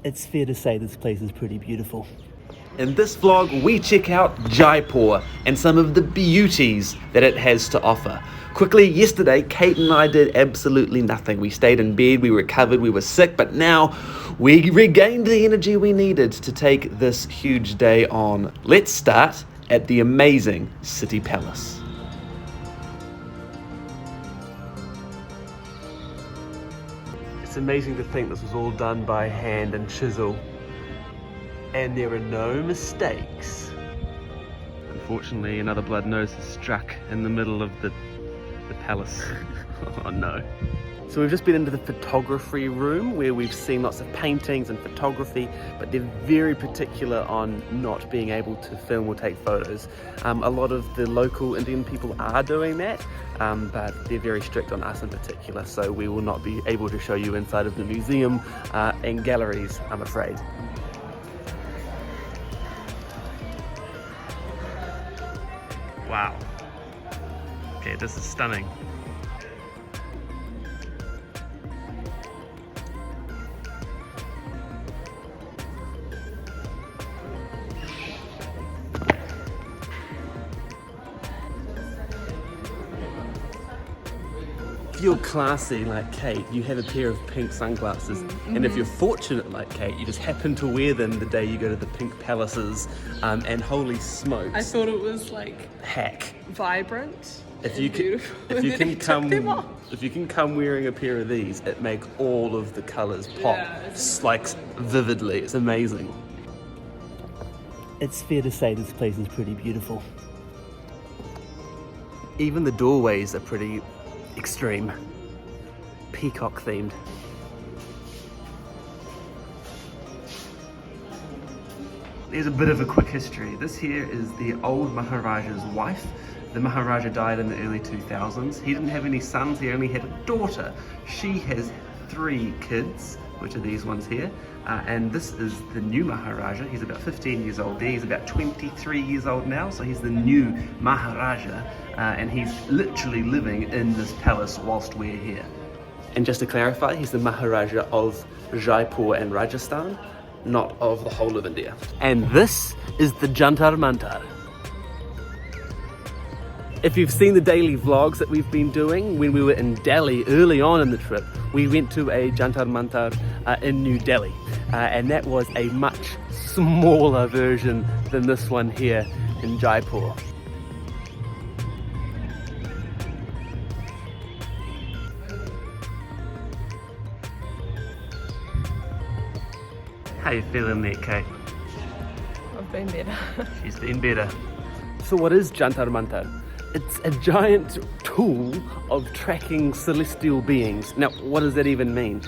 It's fair to say this place is pretty beautiful. In this vlog, we check out Jaipur and some of the beauties that it has to offer. Quickly, yesterday, Kate and I did absolutely nothing. We stayed in bed, we recovered, we were sick, but now we regained the energy we needed to take this huge day on. Let's start at the amazing City Palace. It's amazing to think this was all done by hand and chisel. And there are no mistakes. Unfortunately, another blood nose is struck in the middle of the palace. Oh no. So we've just been into the photography room where we've seen lots of paintings and photography, but they're very particular on not being able to film or take photos. A lot of the local Indian people are doing that, but they're very strict on us in particular, so we will not be able to show you inside of the museum and galleries, I'm afraid. Wow. Okay, this is stunning. If you're classy like Kate, you have a pair of pink sunglasses, and if you're fortunate like Kate, you just happen to wear them the day you go to the pink palaces, and holy smokes. I thought it was like hack. Vibrant. If you can come wearing a pair of these, it makes all of the colours pop like vividly. It's amazing. It's fair to say this place is pretty beautiful. Even the doorways are pretty extreme, peacock themed. There's a bit of a quick history. This here is the old Maharaja's wife. The Maharaja died in the early 2000s. He didn't have any sons, he only had a daughter. She has 3 kids, which are these ones here. And this is the new Maharaja. He's about 15 years old there. He's about 23 years old now, so he's the new Maharaja. And he's literally living in this palace whilst we're here. And just to clarify, he's the Maharaja of Jaipur and Rajasthan, not of the whole of India. And this is the Jantar Mantar. If you've seen the daily vlogs that we've been doing, when we were in Delhi early on in the trip, we went to a Jantar Mantar in New Delhi. And that was a much smaller version than this one here in Jaipur. How you feeling there, Kate? I've been better. She's been better. So what is Jantar Mantar? It's a giant tool of tracking celestial beings. Now, what does that even mean?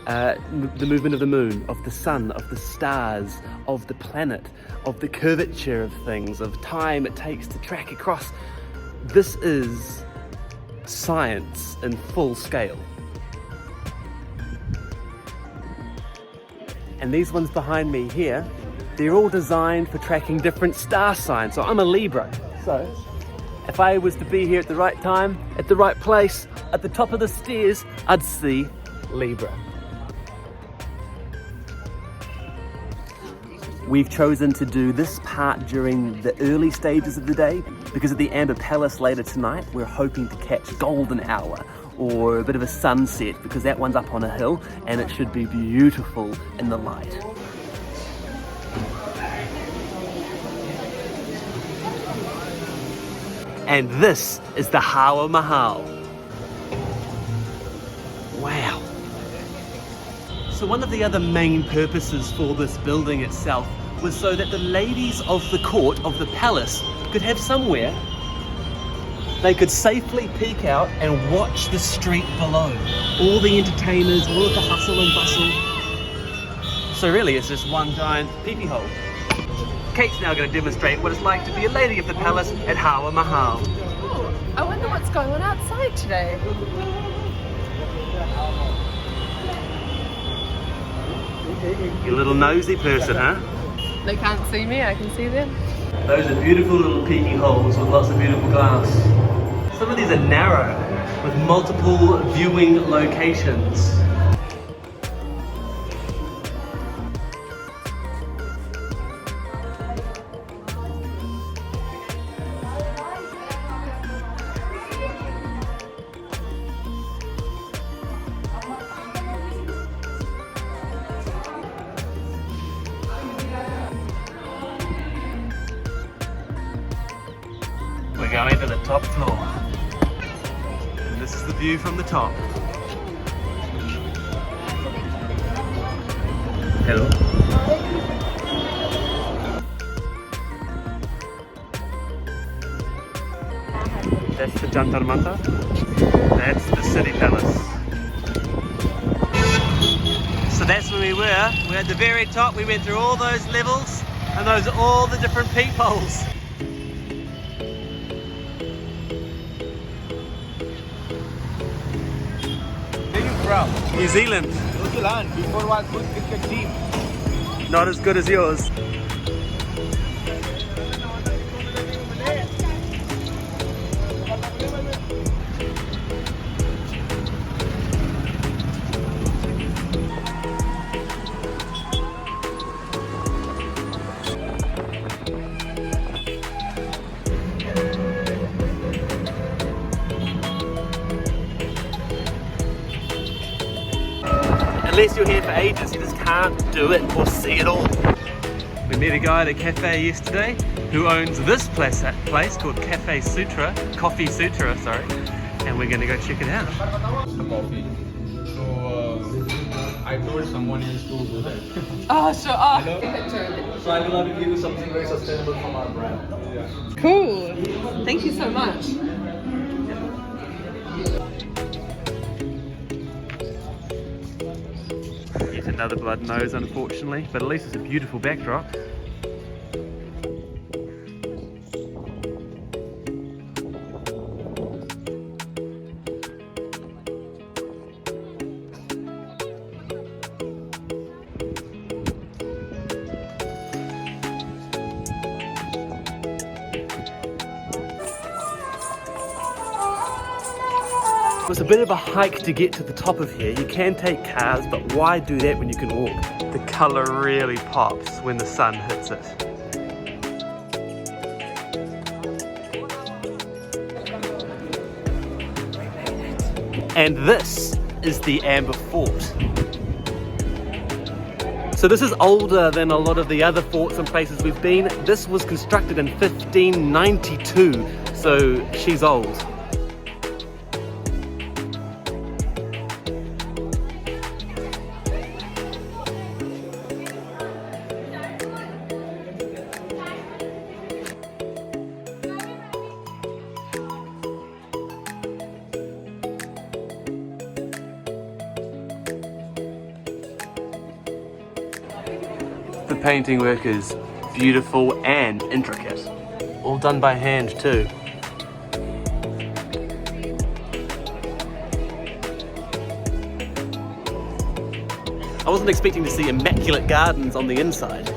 The movement of the moon, of the sun, of the stars, of the planet, of the curvature of things, of time it takes to track across. This is science in full scale. And these ones behind me here, they're all designed for tracking different star signs. So I'm a Libra. So if I was to be here at the right time, at the right place, at the top of the stairs, I'd see Libra. We've chosen to do this part during the early stages of the day because at the Amber Palace later tonight, we're hoping to catch golden hour or a bit of a sunset because that one's up on a hill and it should be beautiful in the light. And this is the Hawa Mahal. Wow. So one of the other main purposes for this building itself was so that the ladies of the court of the palace could have somewhere they could safely peek out and watch the street below. All the entertainers, all of the hustle and bustle. So really it's just one giant peepee hole. Kate's now going to demonstrate what it's like to be a lady of the palace at Hawa Mahal. Oh, I wonder what's going on outside today. You little nosy person, huh? They can't see me, I can see them. Those are beautiful little peeking holes with lots of beautiful glass. Some of these are narrow, with multiple viewing locations. going to the top floor. And this is the view from the top. Hello. That's the Jantar Mantar. That's the city palace. So that's where we were. We're at the very top. We went through all those levels, and those are all the different peepholes. Where are you from? New Zealand. New Zealand. Before was good cricket team. Not as good as yours. Unless you're here for ages, you just can't do it or see it all. We met a guy at a cafe yesterday who owns this place called Coffee Sutra, sorry, and we're gonna go check it out. Coffee. So I told someone else to do that. Oh, sure. Oh. So I will give you something very sustainable from our brand. Yeah. Cool. Thank you so much. Yet another blood nose, unfortunately, but at least it's a beautiful backdrop. It was a bit of a hike to get to the top of here. You can take cars, but why do that when you can walk? The colour really pops when the sun hits it. And this is the Amber Fort. So this is older than a lot of the other forts and places we've been. This was constructed in 1592, so she's old. The painting work is beautiful and intricate. All done by hand too. I wasn't expecting to see immaculate gardens on the inside.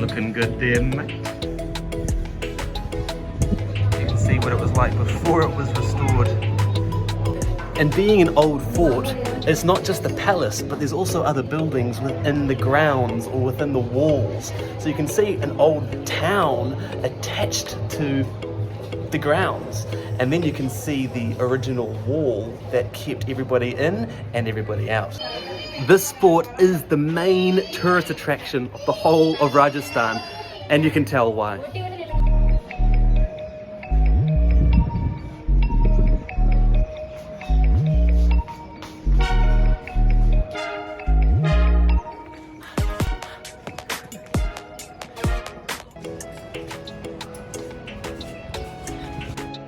Looking good there, mate. You can see what it was like before it was restored. And being an old fort, it's not just the palace, but there's also other buildings within the grounds or within the walls. So you can see an old town attached to the grounds. And then you can see the original wall that kept everybody in and everybody out. This fort is the main tourist attraction of the whole of Rajasthan, and you can tell why.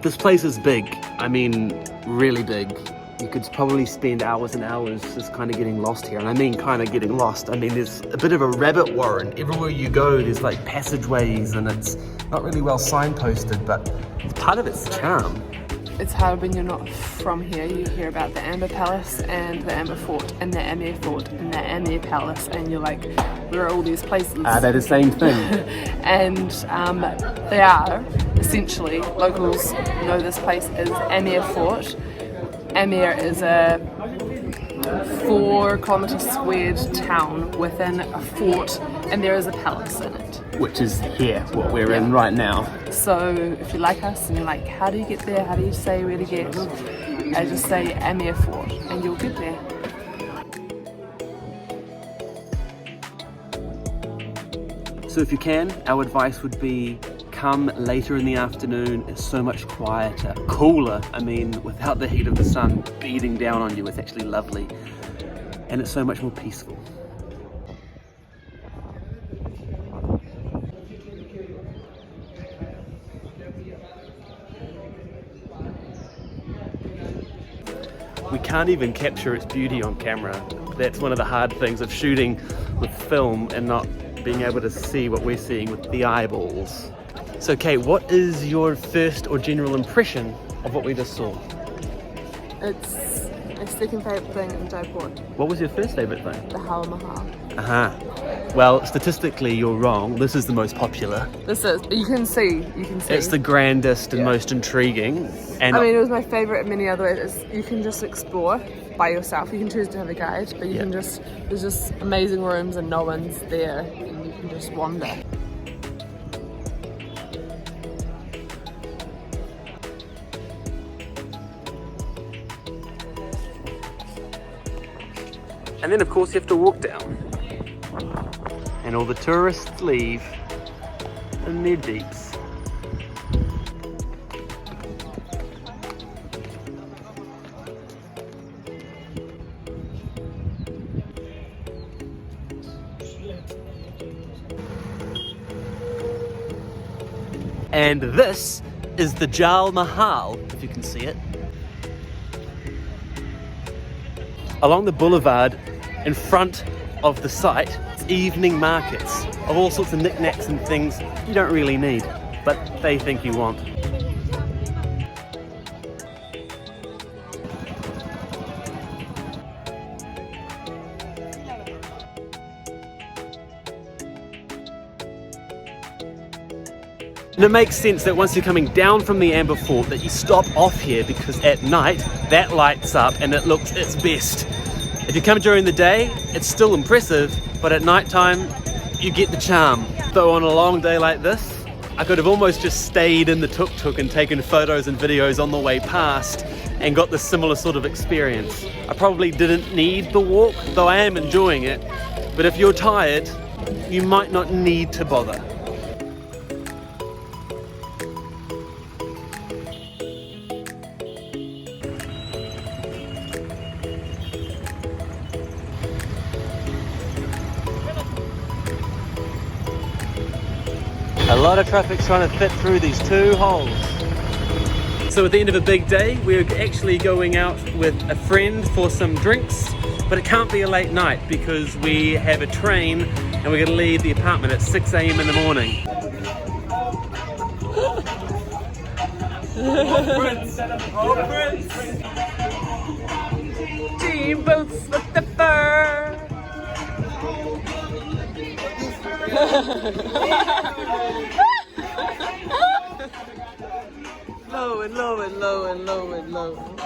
This place is big, I mean really big. You could probably spend hours and hours just kind of getting lost here. And I mean kind of getting lost. I mean there's a bit of a rabbit warren. Everywhere you go there's like passageways and it's not really well signposted, but it's part of its charm. It's hard when you're not from here. You hear about the Amber Palace and the Amber Fort and the Amber Fort and the Amber Palace and you're like, where are all these places? Are they the same thing? And they are, essentially. Locals know this place as Amber Fort. Amir is a 4-kilometre squared town within a fort, and there is a palace in it. Which is here, what we're in right now. So if you like us and you're like, how do you get there? How do you say where to get? I just say Amir Fort and you'll get there. So if you can, our advice would be come later in the afternoon. It's so much quieter, cooler. I mean, without the heat of the sun beating down on you, it's actually lovely. And it's so much more peaceful. We can't even capture its beauty on camera. That's one of the hard things of shooting with film and not being able to see what we're seeing with the eyeballs. So Kate, what is your first or general impression of what we just saw? It's my second favourite thing in Jaipur, What was your first favourite thing? the Hawa Mahal. Well, statistically you're wrong. This is the most popular. This is, you can see. It's the grandest and most intriguing. And I mean, it was my favourite in many other ways. You can just explore by yourself. You can choose to have a guide, but you can just, there's just amazing rooms and no one's there, and you can just wander. And then of course you have to walk down. And all the tourists leave in their jeeps. And this is the Jal Mahal, if you can see it. Along the boulevard in front of the site, it's evening markets of all sorts of knickknacks and things you don't really need, but they think you want. And it makes sense that once you're coming down from the Amber Fort that you stop off here, because at night that lights up and it looks its best. If you come during the day, it's still impressive, but at night time you get the charm. Though on a long day like this, I could have almost just stayed in the tuk-tuk and taken photos and videos on the way past and got this similar sort of experience. I probably didn't need the walk, though I am enjoying it, but if you're tired, you might not need to bother. A lot of traffic trying to fit through these two holes. So at the end of a big day, we're actually going out with a friend for some drinks, but it can't be a late night because we have a train and we're going to leave the apartment at 6 a.m. in the morning. Team boots with the fur. Low and low and low and low and low.